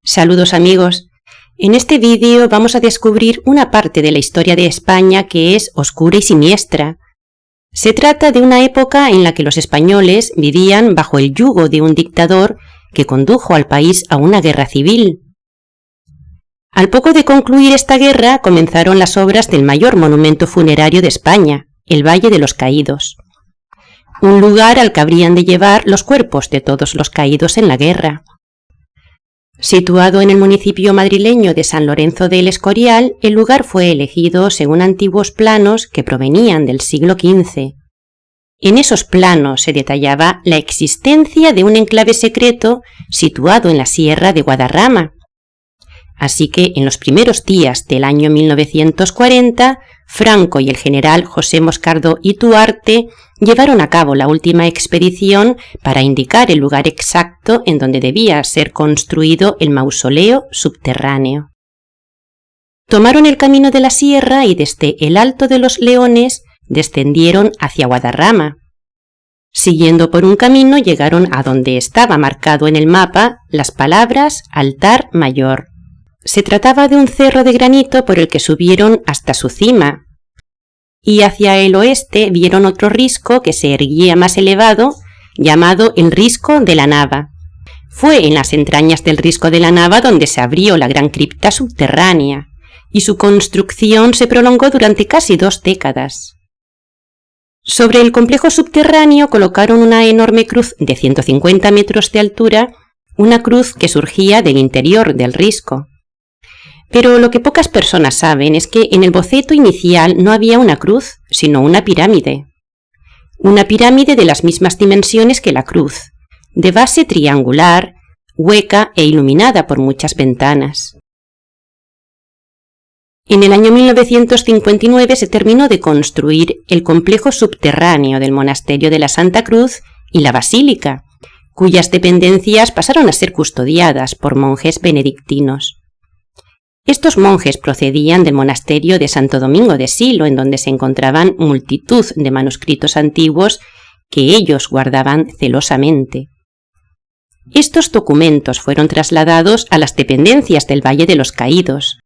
Saludos amigos, en este vídeo vamos a descubrir una parte de la historia de España que es oscura y siniestra. Se trata de una época en la que los españoles vivían bajo el yugo de un dictador que condujo al país a una guerra civil. Al poco de concluir esta guerra comenzaron las obras del mayor monumento funerario de España, el Valle de los Caídos, un lugar al que habrían de llevar los cuerpos de todos los caídos en la guerra. Situado en el municipio madrileño de San Lorenzo del Escorial, el lugar fue elegido según antiguos planos que provenían del siglo XV. En esos planos se detallaba la existencia de un enclave secreto situado en la sierra de Guadarrama. Así que en los primeros días del año 1940, Franco y el general José Moscardo Ituarte llevaron a cabo la última expedición para indicar el lugar exacto en donde debía ser construido el mausoleo subterráneo. Tomaron el camino de la sierra y desde el Alto de los Leones descendieron hacia Guadarrama. Siguiendo por un camino llegaron a donde estaba marcado en el mapa las palabras Altar Mayor. Se trataba de un cerro de granito por el que subieron hasta su cima, y hacia el oeste vieron otro risco que se erguía más elevado, llamado el Risco de la Nava. Fue en las entrañas del Risco de la Nava donde se abrió la gran cripta subterránea, y su construcción se prolongó durante casi 2 décadas. Sobre el complejo subterráneo colocaron una enorme cruz de 150 metros de altura, una cruz que surgía del interior del risco. Pero lo que pocas personas saben es que en el boceto inicial no había una cruz, sino una pirámide. Una pirámide de las mismas dimensiones que la cruz, de base triangular, hueca e iluminada por muchas ventanas. En el año 1959 se terminó de construir el complejo subterráneo del monasterio de la Santa Cruz y la basílica, cuyas dependencias pasaron a ser custodiadas por monjes benedictinos. Estos monjes procedían del monasterio de Santo Domingo de Silo, en donde se encontraban multitud de manuscritos antiguos que ellos guardaban celosamente. Estos documentos fueron trasladados a las dependencias del Valle de los Caídos,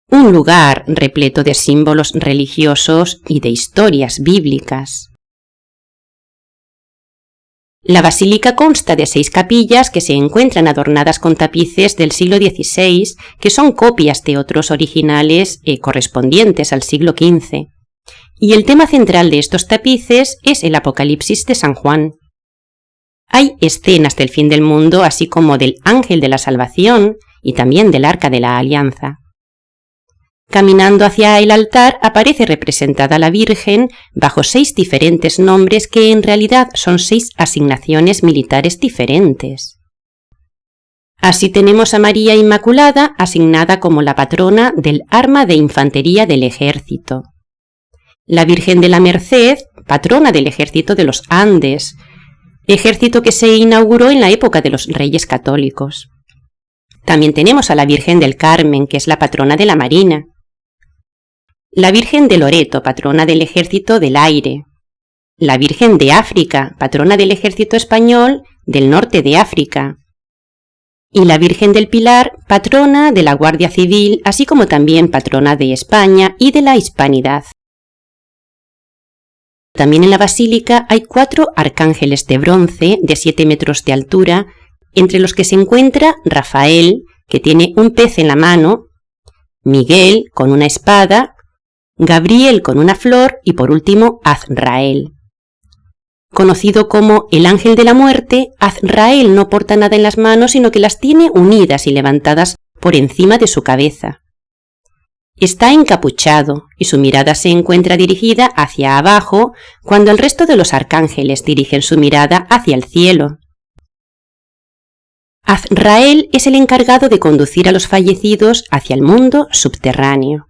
un lugar repleto de símbolos religiosos y de historias bíblicas. La basílica consta de 6 capillas que se encuentran adornadas con tapices del siglo XVI, que son copias de otros originales correspondientes al siglo XV. Y el tema central de estos tapices es el Apocalipsis de San Juan. Hay escenas del fin del mundo, así como del Ángel de la Salvación y también del Arca de la Alianza. Caminando hacia el altar aparece representada la Virgen bajo 6 diferentes nombres que en realidad son 6 asignaciones militares diferentes. Así tenemos a María Inmaculada asignada como la patrona del arma de infantería del ejército, la Virgen de la Merced, patrona del ejército de los Andes, ejército que se inauguró en la época de los Reyes Católicos. También tenemos a la Virgen del Carmen, que es la patrona de la Marina, la Virgen de Loreto, patrona del Ejército del Aire, la Virgen de África, patrona del Ejército Español del Norte de África, y la Virgen del Pilar, patrona de la Guardia Civil, así como también patrona de España y de la Hispanidad. También en la basílica hay 4 arcángeles de bronce de 7 metros de altura, entre los que se encuentra Rafael, que tiene un pez en la mano, Miguel con una espada, Gabriel con una flor y por último Azrael. Conocido como el ángel de la muerte, Azrael no porta nada en las manos, sino que las tiene unidas y levantadas por encima de su cabeza. Está encapuchado y su mirada se encuentra dirigida hacia abajo, cuando el resto de los arcángeles dirigen su mirada hacia el cielo. Azrael es el encargado de conducir a los fallecidos hacia el mundo subterráneo,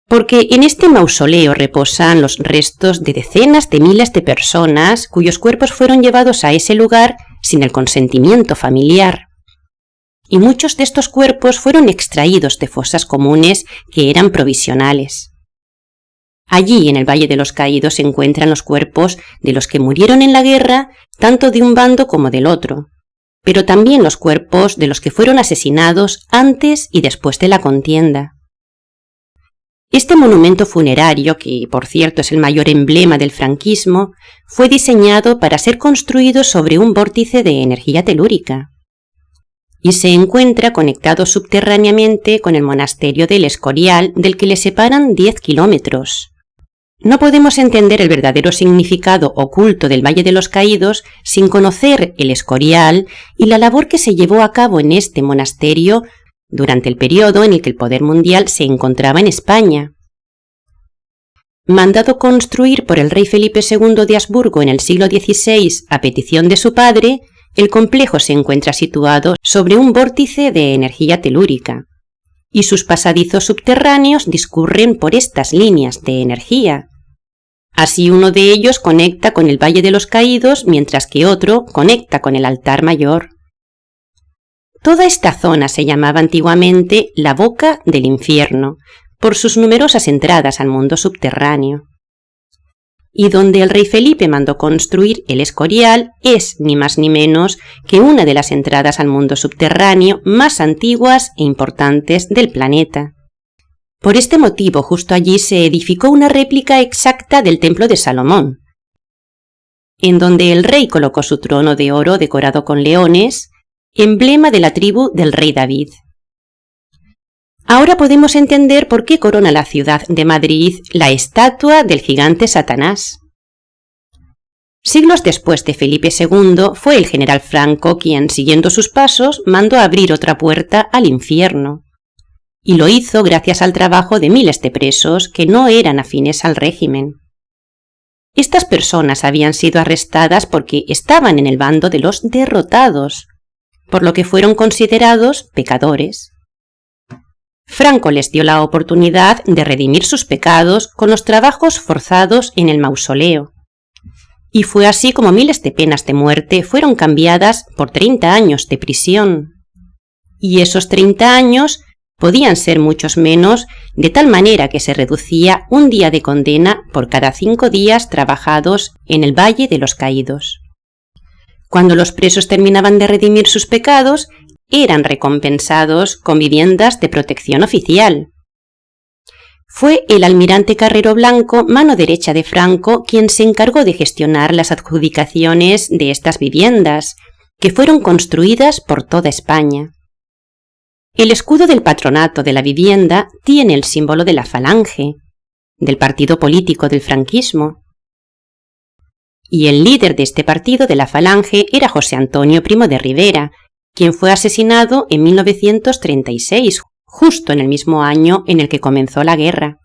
porque en este mausoleo reposan los restos de decenas de miles de personas cuyos cuerpos fueron llevados a ese lugar sin el consentimiento familiar. Y muchos de estos cuerpos fueron extraídos de fosas comunes que eran provisionales. Allí, en el Valle de los Caídos, se encuentran los cuerpos de los que murieron en la guerra, tanto de un bando como del otro, pero también los cuerpos de los que fueron asesinados antes y después de la contienda. Este monumento funerario, que por cierto es el mayor emblema del franquismo, fue diseñado para ser construido sobre un vórtice de energía telúrica y se encuentra conectado subterráneamente con el monasterio del Escorial, del que le separan 10 kilómetros. No podemos entender el verdadero significado oculto del Valle de los Caídos sin conocer el Escorial y la labor que se llevó a cabo en este monasterio durante el periodo en el que el poder mundial se encontraba en España. Mandado construir por el rey Felipe II de Habsburgo en el siglo XVI a petición de su padre, el complejo se encuentra situado sobre un vórtice de energía telúrica, y sus pasadizos subterráneos discurren por estas líneas de energía. Así uno de ellos conecta con el Valle de los Caídos, mientras que otro conecta con el altar mayor. Toda esta zona se llamaba antiguamente la Boca del Infierno, por sus numerosas entradas al mundo subterráneo. Y donde el rey Felipe mandó construir el Escorial es ni más ni menos que una de las entradas al mundo subterráneo más antiguas e importantes del planeta. Por este motivo, justo allí se edificó una réplica exacta del Templo de Salomón, en donde el rey colocó su trono de oro decorado con leones, emblema de la tribu del rey David. Ahora podemos entender por qué corona la ciudad de Madrid la estatua del gigante Satanás. Siglos después de Felipe II, fue el general Franco quien, siguiendo sus pasos, mandó abrir otra puerta al infierno. Y lo hizo gracias al trabajo de miles de presos que no eran afines al régimen. Estas personas habían sido arrestadas porque estaban en el bando de los derrotados, por lo que fueron considerados pecadores. Franco les dio la oportunidad de redimir sus pecados con los trabajos forzados en el mausoleo. Y fue así como miles de penas de muerte fueron cambiadas por 30 años de prisión. Y esos 30 años podían ser muchos menos, de tal manera que se reducía un día de condena por cada 5 días trabajados en el Valle de los Caídos. Cuando los presos terminaban de redimir sus pecados, eran recompensados con viviendas de protección oficial. Fue el almirante Carrero Blanco, mano derecha de Franco, quien se encargó de gestionar las adjudicaciones de estas viviendas, que fueron construidas por toda España. El escudo del patronato de la vivienda tiene el símbolo de la Falange, del partido político del franquismo. Y el líder de este partido de la Falange era José Antonio Primo de Rivera, quien fue asesinado en 1936, justo en el mismo año en el que comenzó la guerra.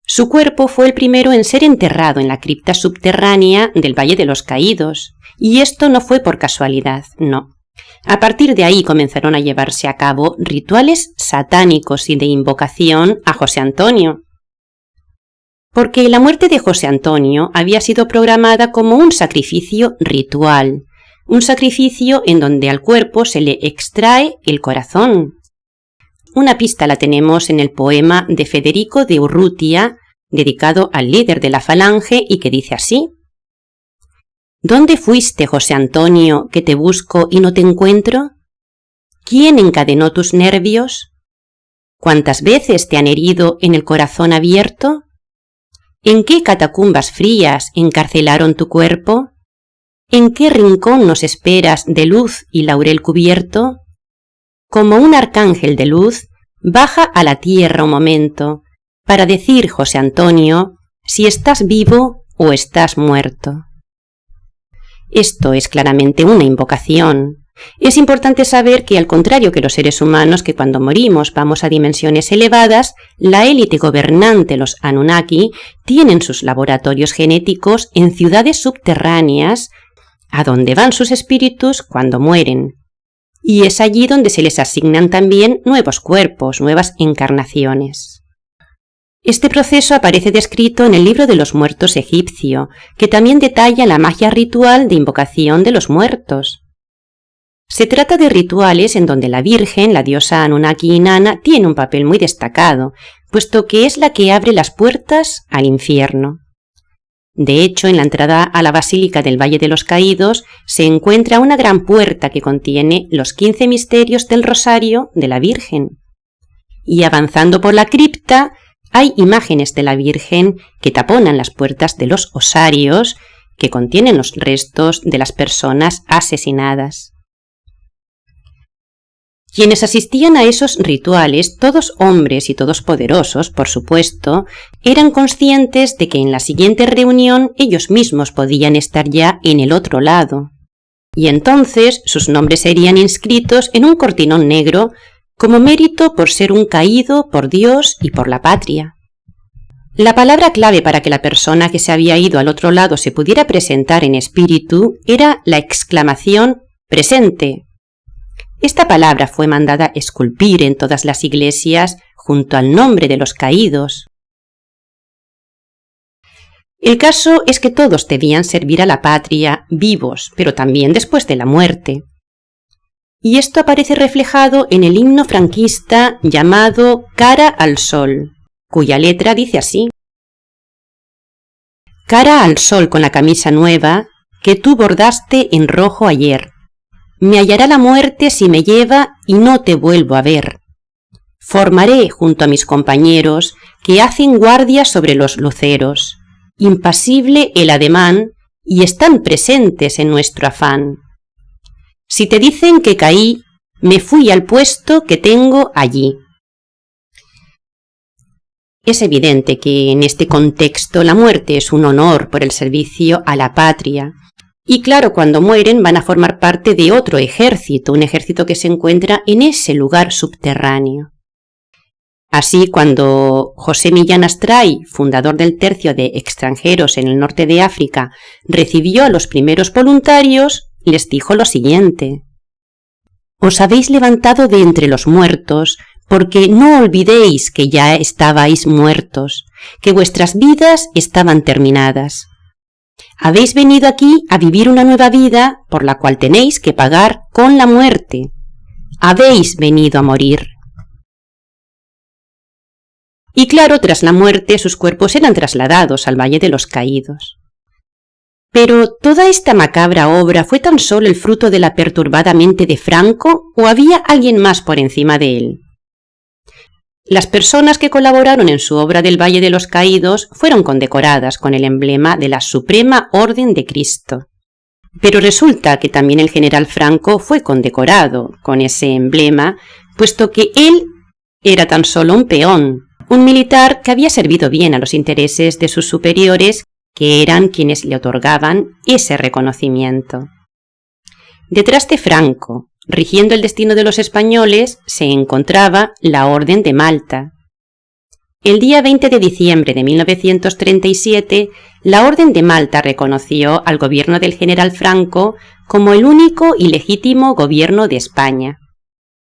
Su cuerpo fue el primero en ser enterrado en la cripta subterránea del Valle de los Caídos, y esto no fue por casualidad, no. A partir de ahí comenzaron a llevarse a cabo rituales satánicos y de invocación a José Antonio, porque la muerte de José Antonio había sido programada como un sacrificio ritual, un sacrificio en donde al cuerpo se le extrae el corazón. Una pista la tenemos en el poema de Federico de Urrutia, dedicado al líder de la Falange y que dice así: ¿Dónde fuiste, José Antonio, que te busco y no te encuentro? ¿Quién encadenó tus nervios? ¿Cuántas veces te han herido en el corazón abierto? ¿En qué catacumbas frías encarcelaron tu cuerpo? ¿En qué rincón nos esperas de luz y laurel cubierto? Como un arcángel de luz, baja a la tierra un momento, para decir, José Antonio, si estás vivo o estás muerto. Esto es claramente una invocación. Es importante saber que, al contrario que los seres humanos, que cuando morimos vamos a dimensiones elevadas, la élite gobernante, los Anunnaki, tienen sus laboratorios genéticos en ciudades subterráneas, a donde van sus espíritus cuando mueren. Y es allí donde se les asignan también nuevos cuerpos, nuevas encarnaciones. Este proceso aparece descrito en el libro de los muertos egipcio, que también detalla la magia ritual de invocación de los muertos. Se trata de rituales en donde la Virgen, la diosa Anunnaki Inanna, tiene un papel muy destacado, puesto que es la que abre las puertas al infierno. De hecho, en la entrada a la Basílica del Valle de los Caídos se encuentra una gran puerta que contiene los 15 misterios del Rosario de la Virgen. Y avanzando por la cripta hay imágenes de la Virgen que taponan las puertas de los osarios que contienen los restos de las personas asesinadas. Quienes asistían a esos rituales, todos hombres y todos poderosos, por supuesto, eran conscientes de que en la siguiente reunión ellos mismos podían estar ya en el otro lado, y entonces sus nombres serían inscritos en un cortinón negro como mérito por ser un caído por Dios y por la patria. La palabra clave para que la persona que se había ido al otro lado se pudiera presentar en espíritu era la exclamación «presente». Esta palabra fue mandada esculpir en todas las iglesias junto al nombre de los caídos. El caso es que todos debían servir a la patria vivos, pero también después de la muerte. Y esto aparece reflejado en el himno franquista llamado Cara al Sol, cuya letra dice así: Cara al sol con la camisa nueva que tú bordaste en rojo ayer. Me hallará la muerte si me lleva y no te vuelvo a ver. Formaré junto a mis compañeros que hacen guardia sobre los luceros, impasible el ademán y están presentes en nuestro afán. Si te dicen que caí, me fui al puesto que tengo allí. Es evidente que en este contexto la muerte es un honor por el servicio a la patria. Y claro, cuando mueren van a formar parte de otro ejército, un ejército que se encuentra en ese lugar subterráneo. Así, cuando José Millán Astray, fundador del Tercio de Extranjeros en el norte de África, recibió a los primeros voluntarios, les dijo lo siguiente: Os habéis levantado de entre los muertos, porque no olvidéis que ya estabais muertos, que vuestras vidas estaban terminadas. Habéis venido aquí a vivir una nueva vida por la cual tenéis que pagar con la muerte. Habéis venido a morir. Y claro, tras la muerte sus cuerpos eran trasladados al Valle de los Caídos. Pero ¿toda esta macabra obra fue tan solo el fruto de la perturbada mente de Franco o había alguien más por encima de él? Las personas que colaboraron en su obra del Valle de los Caídos fueron condecoradas con el emblema de la Suprema Orden de Cristo. Pero resulta que también el general Franco fue condecorado con ese emblema, puesto que él era tan solo un peón, un militar que había servido bien a los intereses de sus superiores, que eran quienes le otorgaban ese reconocimiento. Detrás de Franco, rigiendo el destino de los españoles, se encontraba la Orden de Malta. El día 20 de diciembre de 1937, la Orden de Malta reconoció al gobierno del general Franco como el único y legítimo gobierno de España.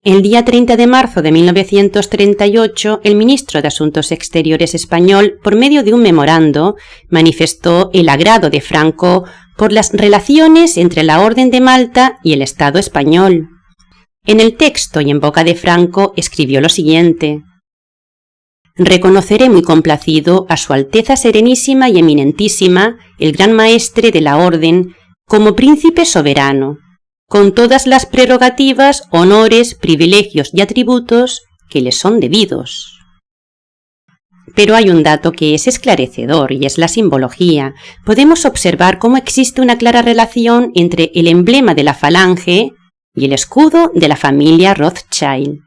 El día 30 de marzo de 1938, el ministro de Asuntos Exteriores español, por medio de un memorando, manifestó el agrado de Franco por las relaciones entre la Orden de Malta y el Estado español. En el texto y en boca de Franco escribió lo siguiente: Reconoceré muy complacido a Su Alteza Serenísima y Eminentísima, el Gran Maestre de la Orden, como príncipe soberano, con todas las prerrogativas, honores, privilegios y atributos que le son debidos. Pero hay un dato que es esclarecedor y es la simbología. Podemos observar cómo existe una clara relación entre el emblema de la falange y el escudo de la familia Rothschild.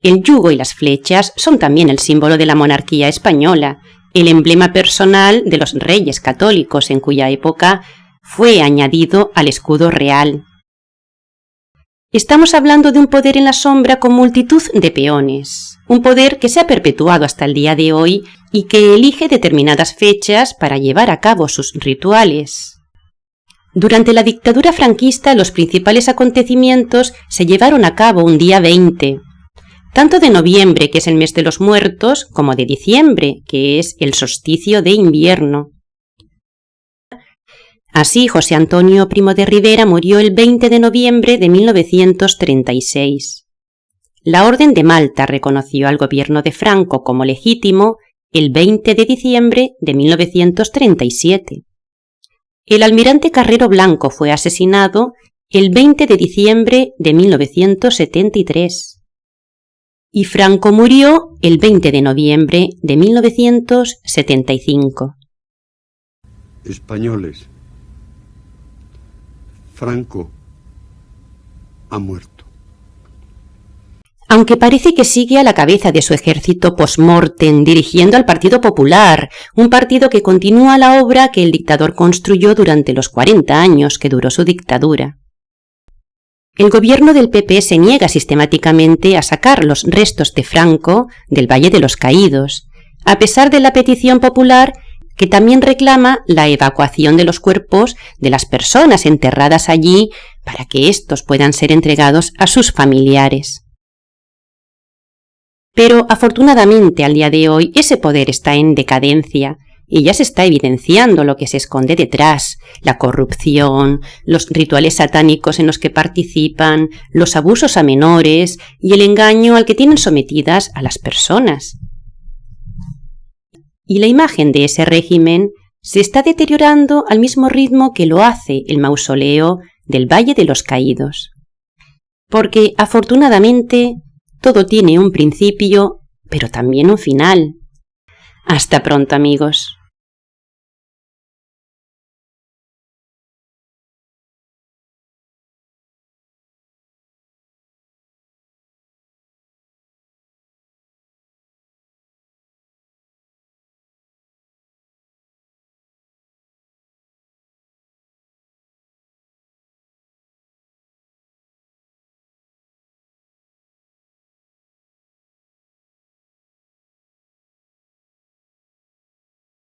El yugo y las flechas son también el símbolo de la monarquía española, el emblema personal de los reyes católicos en cuya época fue añadido al escudo real. Estamos hablando de un poder en la sombra con multitud de peones, un poder que se ha perpetuado hasta el día de hoy y que elige determinadas fechas para llevar a cabo sus rituales. Durante la dictadura franquista, los principales acontecimientos se llevaron a cabo un día 20, tanto de noviembre, que es el mes de los muertos, como de diciembre, que es el solsticio de invierno. Así, José Antonio Primo de Rivera murió el 20 de noviembre de 1936. La Orden de Malta reconoció al gobierno de Franco como legítimo el 20 de diciembre de 1937. El almirante Carrero Blanco fue asesinado el 20 de diciembre de 1973. Y Franco murió el 20 de noviembre de 1975. Españoles, Franco ha muerto. Aunque parece que sigue a la cabeza de su ejército post-mortem dirigiendo al Partido Popular, un partido que continúa la obra que el dictador construyó durante los 40 años que duró su dictadura. El gobierno del PP se niega sistemáticamente a sacar los restos de Franco del Valle de los Caídos, a pesar de la petición popular que también reclama la evacuación de los cuerpos de las personas enterradas allí para que éstos puedan ser entregados a sus familiares. Pero afortunadamente al día de hoy ese poder está en decadencia y ya se está evidenciando lo que se esconde detrás, la corrupción, los rituales satánicos en los que participan, los abusos a menores y el engaño al que tienen sometidas a las personas. Y la imagen de ese régimen se está deteriorando al mismo ritmo que lo hace el mausoleo del Valle de los Caídos. Porque afortunadamente todo tiene un principio, pero también un final. Hasta pronto, amigos.